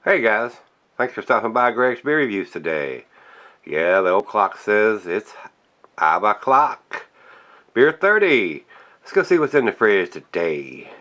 Hey guys, thanks for stopping by Gregsbeerreviews today. Yeah, the old clock says it's 5 o'clock. Beer 30. Let's go see what's in the fridge today.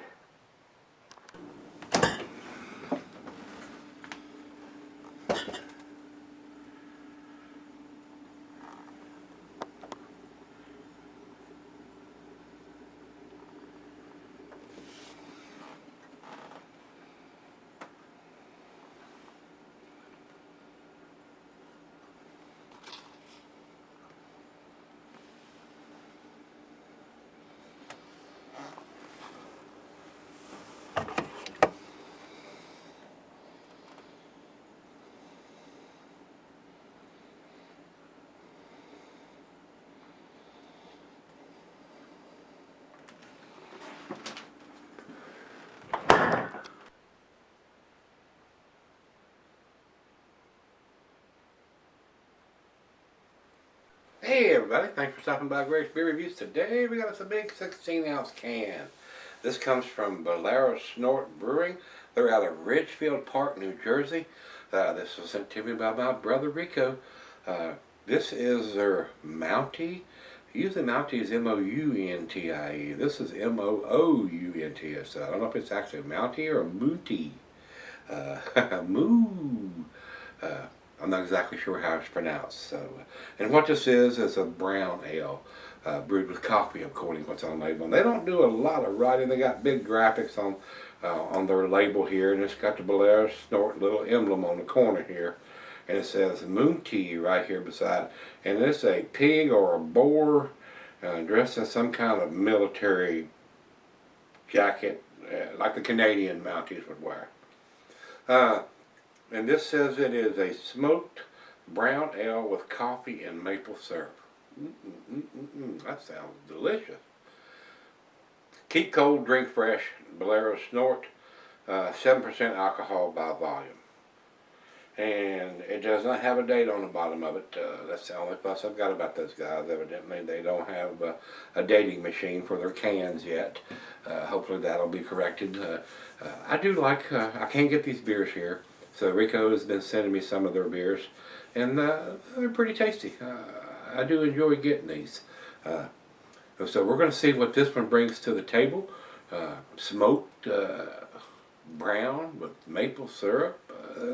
Hey everybody, thanks for stopping by Gregsbeerreviews today. We got us a big 16-ounce can. This comes from Bolero Snort Brewing. They're out of Ridgefield Park, New Jersey. This was sent to me by my brother Rico. This is their Moountie. Usually Moountie is M-O-U-N-T-I-E. This is M-O-O-U-N-T-I-E. So I don't know if it's actually Moountie or Moountie. Moo. I'm not exactly sure how it's pronounced. So, and what this is a brown ale brewed with coffee, according to what's on the label. And they don't do a lot of writing. They got big graphics on their label here, and it's got the Bolero Snort little emblem on the corner here, and it says Moountie right here beside. And it's a pig or a boar dressed in some kind of military jacket, like the Canadian Mounties would wear. And this says it is a smoked brown ale with coffee and maple syrup. That sounds delicious. Keep cold, drink fresh. Bolero Snort, 7% alcohol by volume. And it does not have a date on the bottom of it. That's the only fuss I've got about those guys. Evidently they don't have a dating machine for their cans yet. Hopefully that'll be corrected. I do like, I can't get these beers here. So Rico has been sending me some of their beers, and they're pretty tasty. I do enjoy getting these. So we're going to see what this one brings to the table. Smoked brown with maple syrup.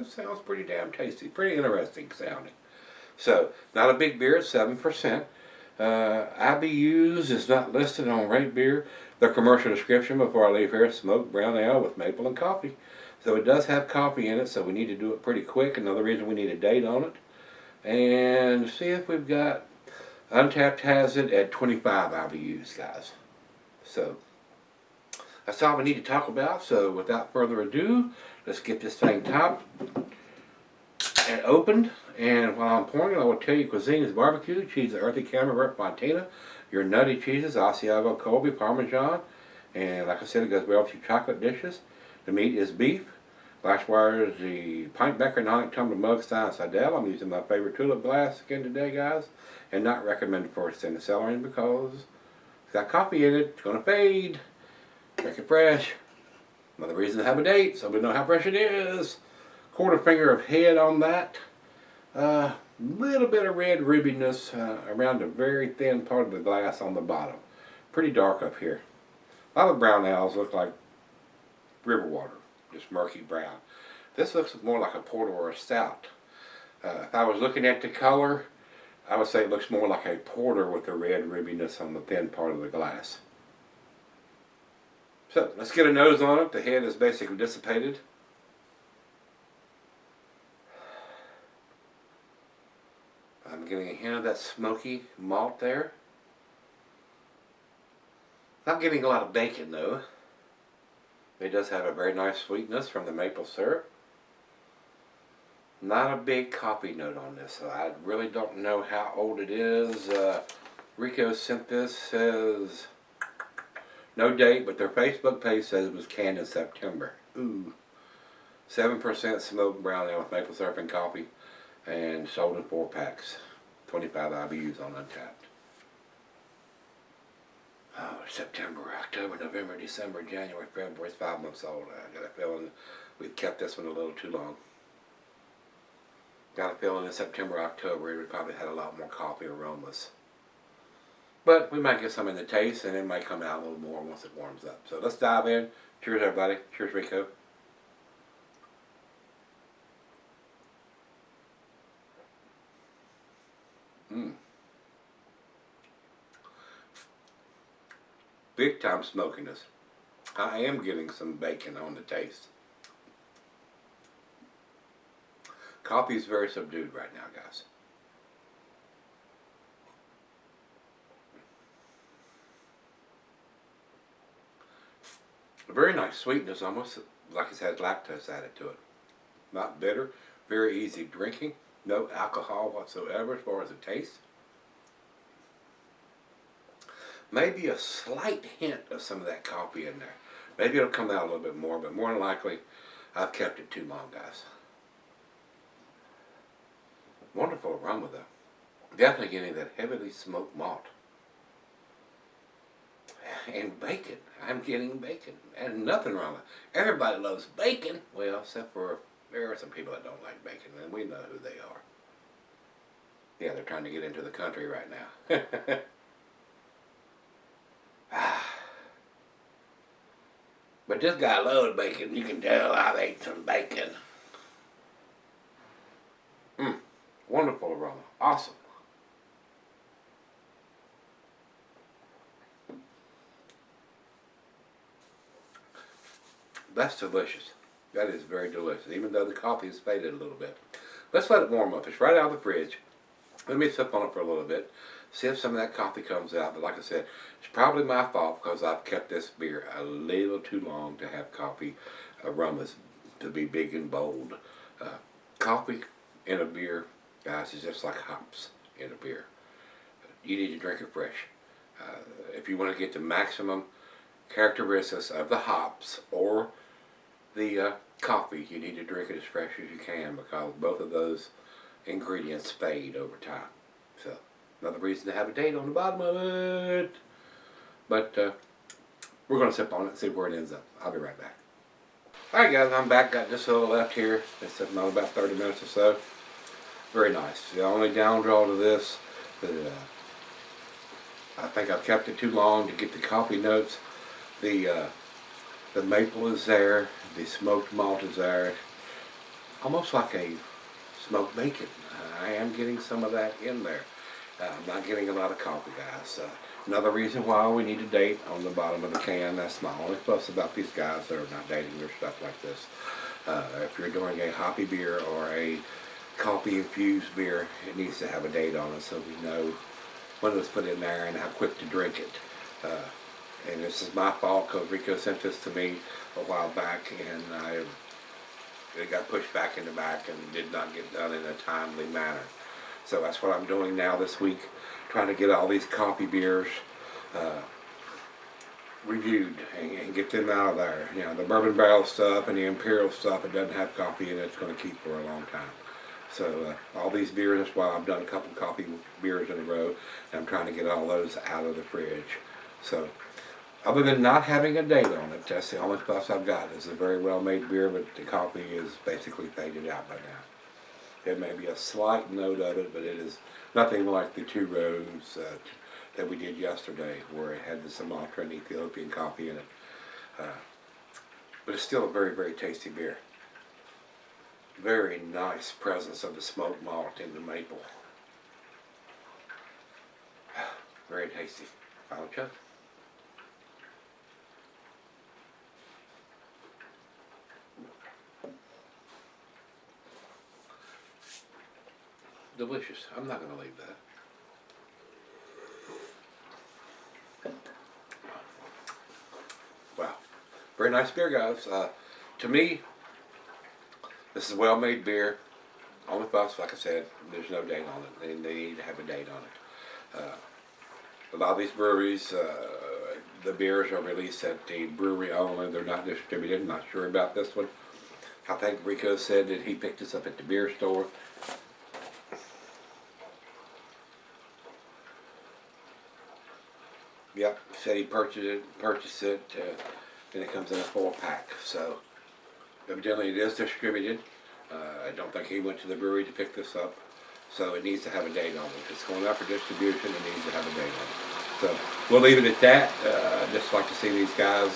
Sounds pretty damn tasty. Pretty interesting sounding. So, not a big beer, it's 7%. IBUs is not listed on Rate Beer. The commercial description before I leave here: smoked brown ale with maple and coffee. So it does have coffee in it, so we need to do it pretty quick. Another reason we need a date on it. And see if we've got, Untapped has it at 25 IBUs, guys. So that's all we need to talk about. So without further ado, let's get this thing topped and opened. And while I'm pouring it, I will tell you cuisine is barbecue, cheese is earthy camembert fontina, your nutty cheeses, Asiago, Colby, Parmesan. And like I said, it goes well with your chocolate dishes. The meat is beef. Glassware is the pint becker, non-tumbler mug, style Sidel. I'm using my favorite tulip glass again today, guys. And not recommended for a in the celery because it's got coffee in it. It's going to fade. Make it fresh. Another reason to have a date, so we know how fresh it is. Quarter finger of head on that. Little bit of red rubbiness around the very thin part of the glass on the bottom. Pretty dark up here. A lot of brown ales look like river water, just murky brown. This looks more like a porter or a stout. If I was looking at the color, I would say it looks more like a porter with the red rubbiness on the thin part of the glass. So let's get a nose on it. The head is basically dissipated. I'm getting a hint of that smoky malt there. Not getting a lot of bacon though. It does have a very nice sweetness from the maple syrup. Not a big coffee note on this, so I really don't know how old it is. Rico sent this, says no date, but their Facebook page says it was canned in September. Ooh. 7% smoked brown ale with maple syrup and coffee, and sold in 4-packs. 25 IBUs on Untapped. Oh, September, October, November, December, January, February. It's 5 months old. I got a feeling we've kept this one a little too long. got a feeling in September, October, it would probably have a lot more coffee aromas. But we might get some in the taste, and it might come out a little more once it warms up. So let's dive in. Cheers, everybody. Cheers, Rico. Big time smokiness. I am getting some bacon on the taste. Coffee is very subdued right now, guys. A very nice sweetness, almost like it has lactose added to it. Not bitter, very easy drinking, no alcohol whatsoever as far as it tastes. Maybe a slight hint of some of that coffee in there. Maybe it'll come out a little bit more, but more than likely, I've kept it too long, guys. Wonderful aroma, though. Definitely getting that heavily smoked malt. And bacon. I'm getting bacon. And nothing wrong with it. Everybody loves bacon. Well, except for there are some people that don't like bacon, and we know who they are. Yeah, they're trying to get into the country right now. But this guy loves bacon. You can tell I've ate some bacon. Wonderful aroma. Awesome. That's delicious. That is very delicious, even though the coffee has faded a little bit. Let's let it warm up. It's right out of the fridge. Let me sip on it for a little bit, see if some of that coffee comes out. But like I said, it's probably my fault because I've kept this beer a little too long to have coffee aromas to be big and bold. Coffee in a beer, guys, is just like hops in a beer. You need to drink it fresh. If you want to get the maximum characteristics of the hops or the coffee, you need to drink it as fresh as you can, because both of those ingredients fade over time. So another reason to have a date on the bottom of it. But we're going to sip on it and see where it ends up. I'll be right back. Alright guys, I'm back. Got just a little left here. It's sitting on about 30 minutes or so. Very nice. The only down draw to this is I think I've kept it too long to get the coffee notes. The maple is there. The smoked malt is there. Almost like a smoked bacon. I am getting some of that in there. I'm not getting a lot of coffee, guys. Another reason why we need a date on the bottom of the can. That's my only fuss about these guys that are not dating their stuff like this. If you're doing a hoppy beer or a coffee infused beer, it needs to have a date on it so we know when it's put in there and how quick to drink it. And this is my fault because Rico sent this to me a while back, and it got pushed back in the back and did not get done in a timely manner. So that's what I'm doing now this week, trying to get all these coffee beers reviewed and get them out of there. You know, the bourbon barrel stuff and the imperial stuff, it doesn't have coffee in it. It's going to keep for a long time. So all these beers, that's why I've done a couple coffee beers in a row, and I'm trying to get all those out of the fridge. So other than not having a date on it, that's the only fuss I've got. It's a very well-made beer, but the coffee is basically faded out by now. There may be a slight note of it, but it is nothing like the 2 rows that we did yesterday, where it had the Sumatra and Ethiopian coffee in it. But it's still a very, very tasty beer. Very nice presence of the smoked malt in the maple. Very tasty. Final chug. Delicious. I'm not going to leave that. Wow. Very nice beer, guys. To me, this is a well-made beer. Only fuss, like I said, there's no date on it. They need to have a date on it. A lot of these breweries, the beers are released at the brewery only. They're not distributed. I'm not sure about this one. I think Rico said that he picked this up at the beer store. Yep, said he purchased it, and it comes in a 4-pack. So evidently it is distributed. I don't think he went to the brewery to pick this up, so it needs to have a date on it. If it's going out for distribution, it needs to have a date on it. So we'll leave it at that. Just like to see these guys,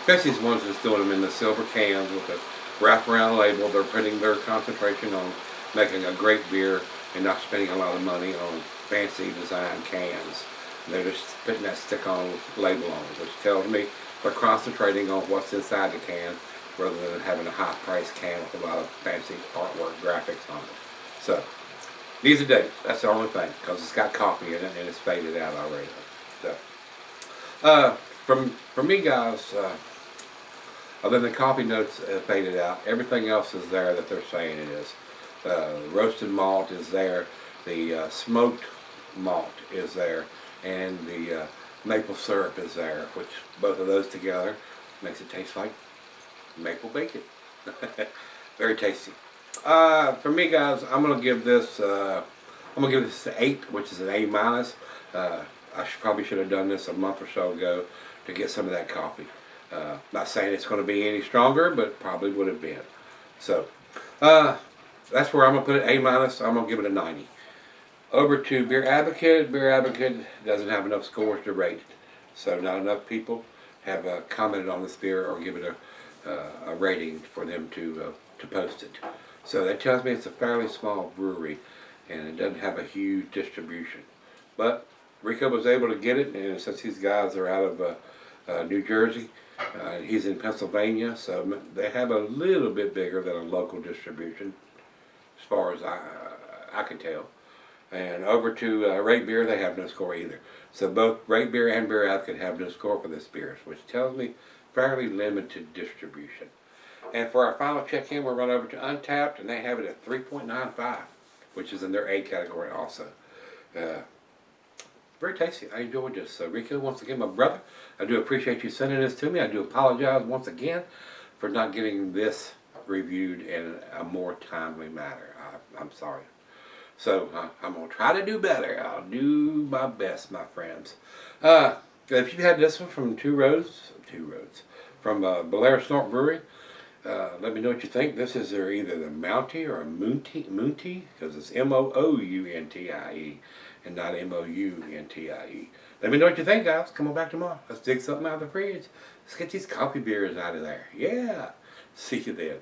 especially these ones that's doing them in the silver cans with a wraparound label. They're putting their concentration on making a great beer and not spending a lot of money on fancy design cans. They're just putting that stick-on label on it, which tells me they're concentrating on what's inside the can rather than having a high-priced can with a lot of fancy artwork graphics on it. So, needs a date. That's the only thing, because it's got coffee in it and it's faded out already. So, from me, guys, other than the coffee notes faded out, everything else is there that they're saying it is. The roasted malt is there. The smoked malt is there. And the maple syrup is there, which both of those together makes it taste like maple bacon. Very tasty. For me, guys, I'm gonna give this an 8, which is an A minus. I probably should have done this a month or so ago to get some of that coffee. Not saying it's going to be any stronger, but probably would have been. So that's where I'm gonna put it. A minus. I'm gonna give it a 90. Over to Beer Advocate. Beer Advocate doesn't have enough scores to rate it, so not enough people have commented on this beer or given a rating for them to post it. So that tells me it's a fairly small brewery and it doesn't have a huge distribution. But Rico was able to get it, and since these guys are out of New Jersey, he's in Pennsylvania, so they have a little bit bigger than a local distribution, as far as I can tell. And over to Rate Beer, they have no score either. So both Rate Beer and Beer Advocate have no score for this beer, which tells me fairly limited distribution. And for our final check-in, we'll run over to Untapped, and they have it at 3.95, which is in their A category also. Very tasty. I enjoyed this. So Rico, once again, my brother, I do appreciate you sending this to me. I do apologize once again for not getting this reviewed in a more timely manner. I'm sorry. So I'm going to try to do better. I'll do my best, my friends. If you had this one from Two Roads, from Bolero Snort Brewing, let me know what you think. This is either the Moountie or a Moountie, because it's M-O-O-U-N-T-I-E and not M-O-U-N-T-I-E. Let me know what you think, guys. Come on back tomorrow. Let's dig something out of the fridge. Let's get these coffee beers out of there. Yeah. See you then.